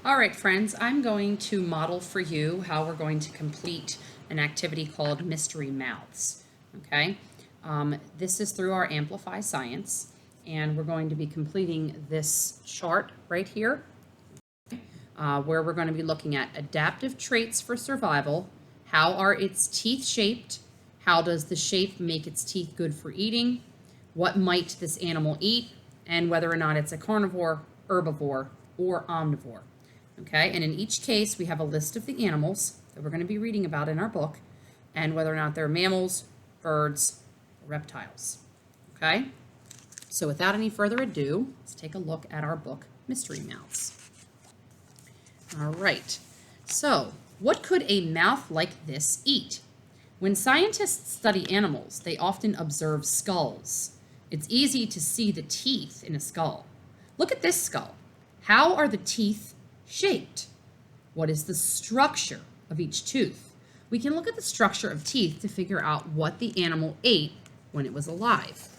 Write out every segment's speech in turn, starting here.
All right, friends, I'm going to model for you how we're going to complete an activity called Mystery Mouths, okay? This is through our Amplify Science, and we're going to be completing this chart right here, where we're going to be looking at adaptive traits for survival, how are its teeth shaped, how does the shape make its teeth good for eating, what might this animal eat, and whether or not it's a carnivore, herbivore, or omnivore. Okay, and in each case, we have a list of the animals that we're going to be reading about in our book and whether or not they're mammals, birds, or reptiles. Okay, so without any further ado, let's take a look at our book, Mystery Mouths. All right, so what could a mouth like this eat? When scientists study animals, they often observe skulls. It's easy to see the teeth in a skull. Look at this skull. How are the teeth shaped? What is the structure of each tooth? We can look at the structure of teeth to figure out what the animal ate when it was alive.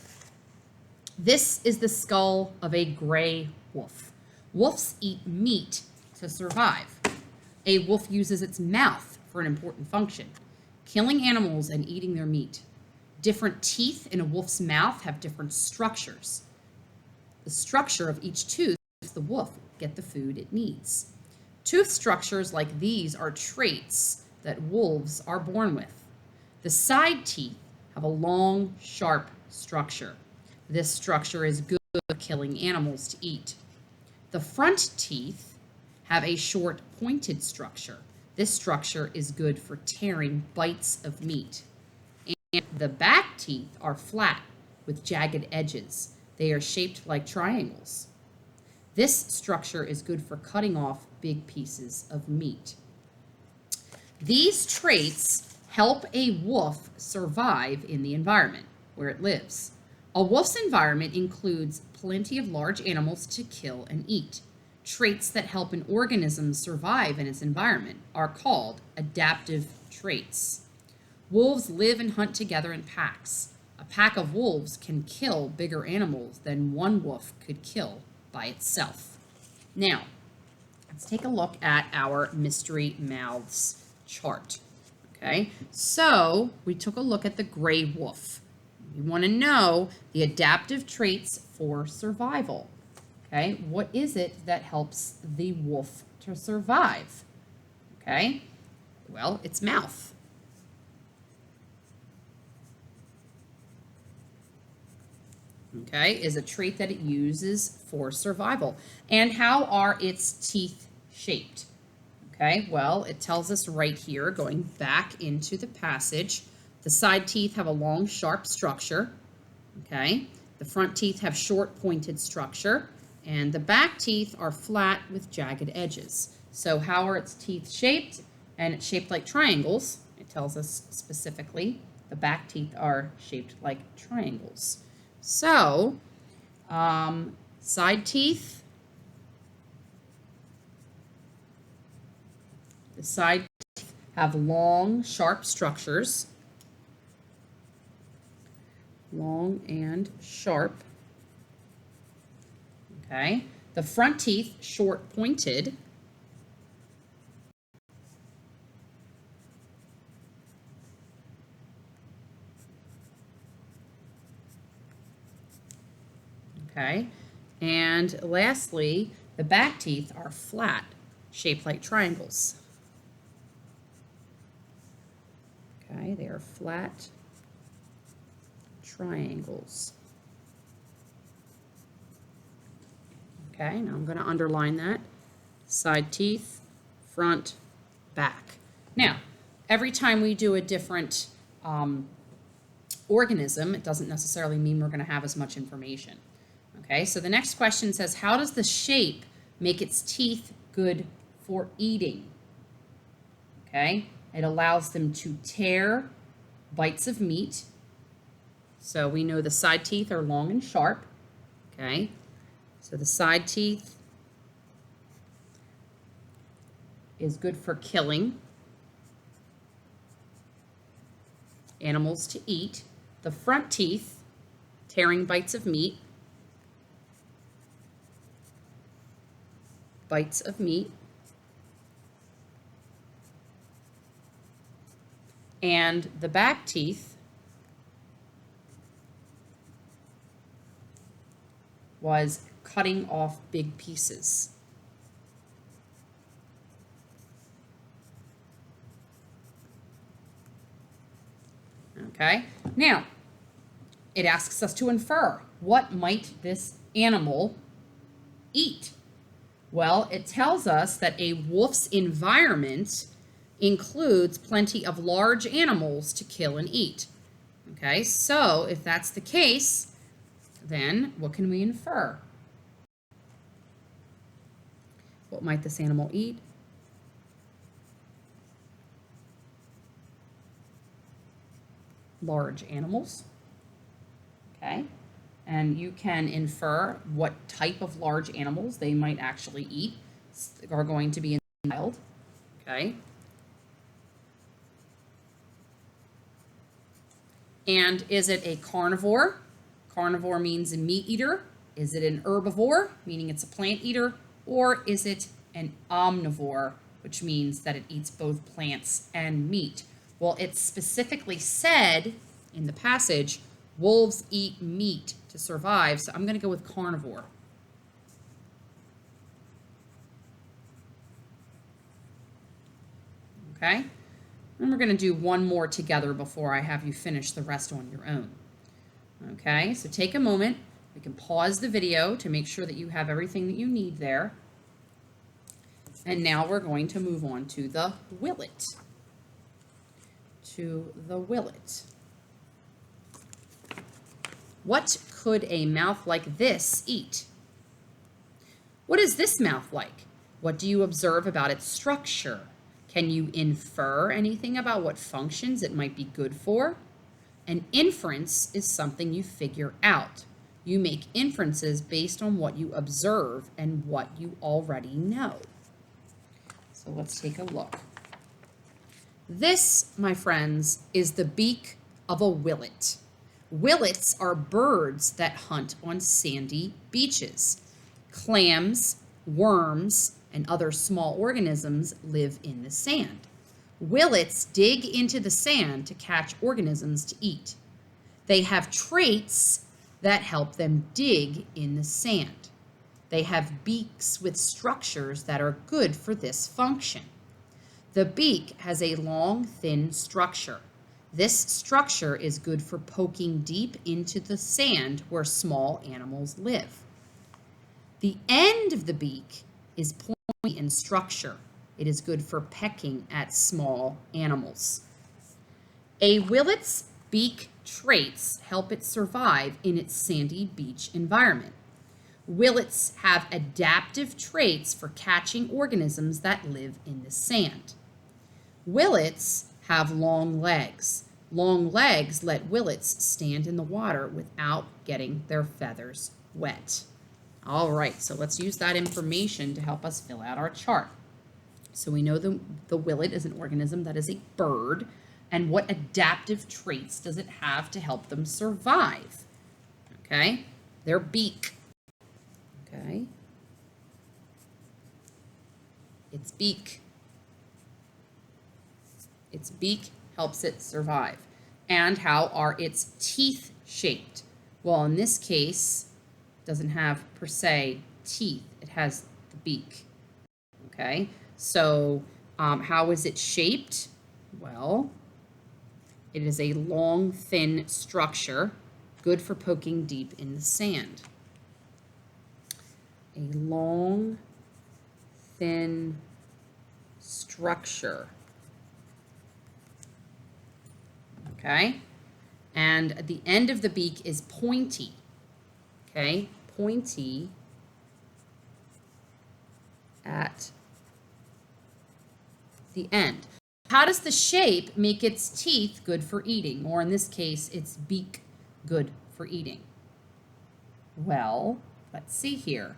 This is the skull of a gray wolf. Wolves eat meat to survive. A wolf uses its mouth for an important function, killing animals and eating their meat. Different teeth in a wolf's mouth have different structures. The structure of each tooth helps the wolf get the food it needs. Tooth structures like these are traits that wolves are born with. The side teeth have a long, sharp structure. This structure is good for killing animals to eat. The front teeth have a short, pointed structure. This structure is good for tearing bites of meat. And the back teeth are flat with jagged edges. They are shaped like triangles. This structure is good for cutting off big pieces of meat. These traits help a wolf survive in the environment where it lives. A wolf's environment includes plenty of large animals to kill and eat. Traits that help an organism survive in its environment are called adaptive traits. Wolves live and hunt together in packs. A pack of wolves can kill bigger animals than one wolf could kill by itself. Now, let's take a look at our Mystery Mouths chart. Okay, so we took a look at the gray wolf. We want to know the adaptive traits for survival. Okay, what is it that helps the wolf to survive? Okay, well, its mouth. Okay, is a trait that it uses for survival. And how are its teeth shaped? Okay, well, it tells us right here, going back into the passage, the side teeth have a long, sharp structure. Okay, the front teeth have short, pointed structure, and the back teeth are flat with jagged edges. So how are its teeth shaped? And it's shaped like triangles. It tells us specifically the back teeth are shaped like triangles. So, side teeth, the side teeth have long, sharp structures, long and sharp, okay? The front teeth, short, pointed, okay? And lastly, the back teeth are flat, shaped like triangles. Okay, they are flat triangles. Okay, now I'm going to underline that. Side teeth, front, back. Now, every time we do a different organism, it doesn't necessarily mean we're going to have as much information. Okay, so the next question says, how does the shape make its teeth good for eating? Okay, it allows them to tear bites of meat. So we know the side teeth are long and sharp. Okay, so the side teeth is good for killing animals to eat. The front teeth, tearing bites of meat. bites of meat. And the back teeth was cutting off big pieces. Okay, now it asks us to infer, what might this animal eat? Well, it tells us that a wolf's environment includes plenty of large animals to kill and eat. Okay, so if that's the case, then what can we infer? What might this animal eat? Large animals. Okay, and you can infer what type of large animals they might actually eat are going to be in the wild. Okay. And is it a carnivore? Carnivore means a meat eater. Is it an herbivore, meaning it's a plant eater? Or is it an omnivore, which means that it eats both plants and meat? Well, it specifically said in the passage, wolves eat meat to survive, so I'm going to go with carnivore. Okay? And we're going to do one more together before I have you finish the rest on your own. Okay, so take a moment. We can pause the video to make sure that you have everything that you need there. And now we're going to move on to the willet. What could a mouth like this eat? What is this mouth like? What do you observe about its structure? Can you infer anything about what functions it might be good for? An inference is something you figure out. You make inferences based on what you observe and what you already know. So let's take a look. This, my friends, is the beak of a willet. Willets are birds that hunt on sandy beaches. Clams, worms, and other small organisms live in the sand. Willets dig into the sand to catch organisms to eat. They have traits that help them dig in the sand. They have beaks with structures that are good for this function. The beak has a long, thin structure. This structure is good for poking deep into the sand where small animals live. The end of the beak is pointy in structure. It is good for pecking at small animals. A willet's beak traits help it survive in its sandy beach environment. Willets have adaptive traits for catching organisms that live in the sand. Willets have long legs. Long legs let willets stand in the water without getting their feathers wet. All right, so let's use that information to help us fill out our chart. So we know the willet is an organism that is a bird, and what adaptive traits does it have to help them survive? Okay, their beak. Okay, its beak. Its beak helps it survive. And how are its teeth shaped? Well, in this case, it doesn't have per se teeth. It has the beak. Okay, so how is it shaped? Well, it is a long, thin structure, good for poking deep in the sand. A long, thin structure. Okay, and the end of the beak is pointy. Okay, pointy at the end. How does the shape make its teeth good for eating, or in this case, its beak good for eating? Well, let's see here.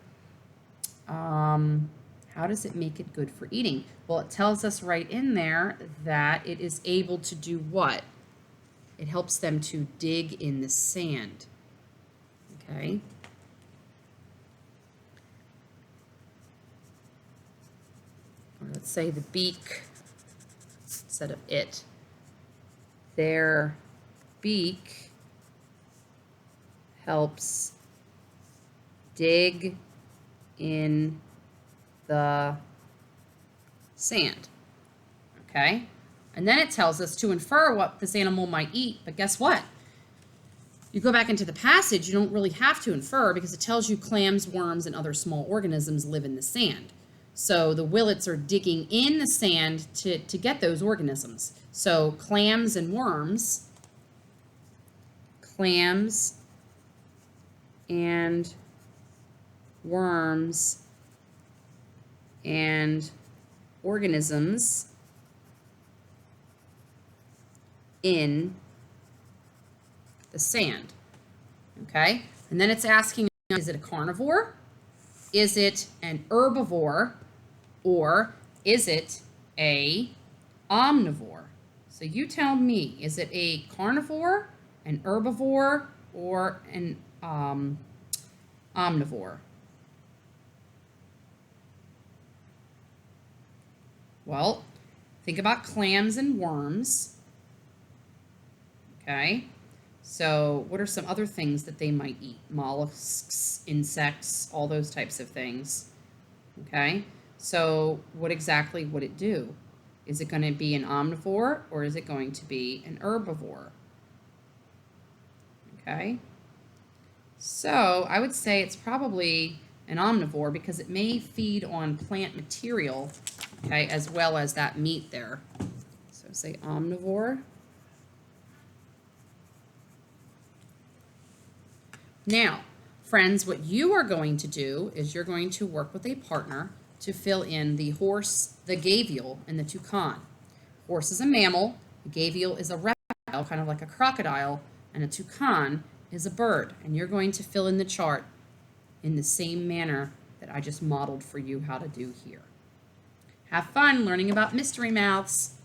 How does it make it good for eating? Well, it tells us right in there that it is able to do what? It helps them to dig in the sand. Okay. Or let's say the beak, instead of it, their beak helps dig in the sand. Okay? And then it tells us to infer what this animal might eat, but guess what? You go back into the passage, you don't really have to infer because it tells you clams, worms, and other small organisms live in the sand. So the willets are digging in the sand to get those organisms. So clams and worms, and organisms in the sand. Okay? And then it's asking, is it a carnivore? Is it an herbivore? Or is it a omnivore? So you tell me, is it a carnivore, an herbivore, or an omnivore? Well, think about clams and worms. Okay, so what are some other things that they might eat? Mollusks, insects, all those types of things. Okay, so what exactly would it do? Is it going to be an omnivore or is it going to be an herbivore? Okay, so I would say it's probably an omnivore because it may feed on plant material, okay, as well as that meat there. So say omnivore. Now, friends, what you are going to do is you're going to work with a partner to fill in the horse, the gavial, and the toucan. Horse is a mammal, the gavial is a reptile, kind of like a crocodile, and a toucan is a bird. And you're going to fill in the chart in the same manner that I just modeled for you how to do here. Have fun learning about mystery mouths.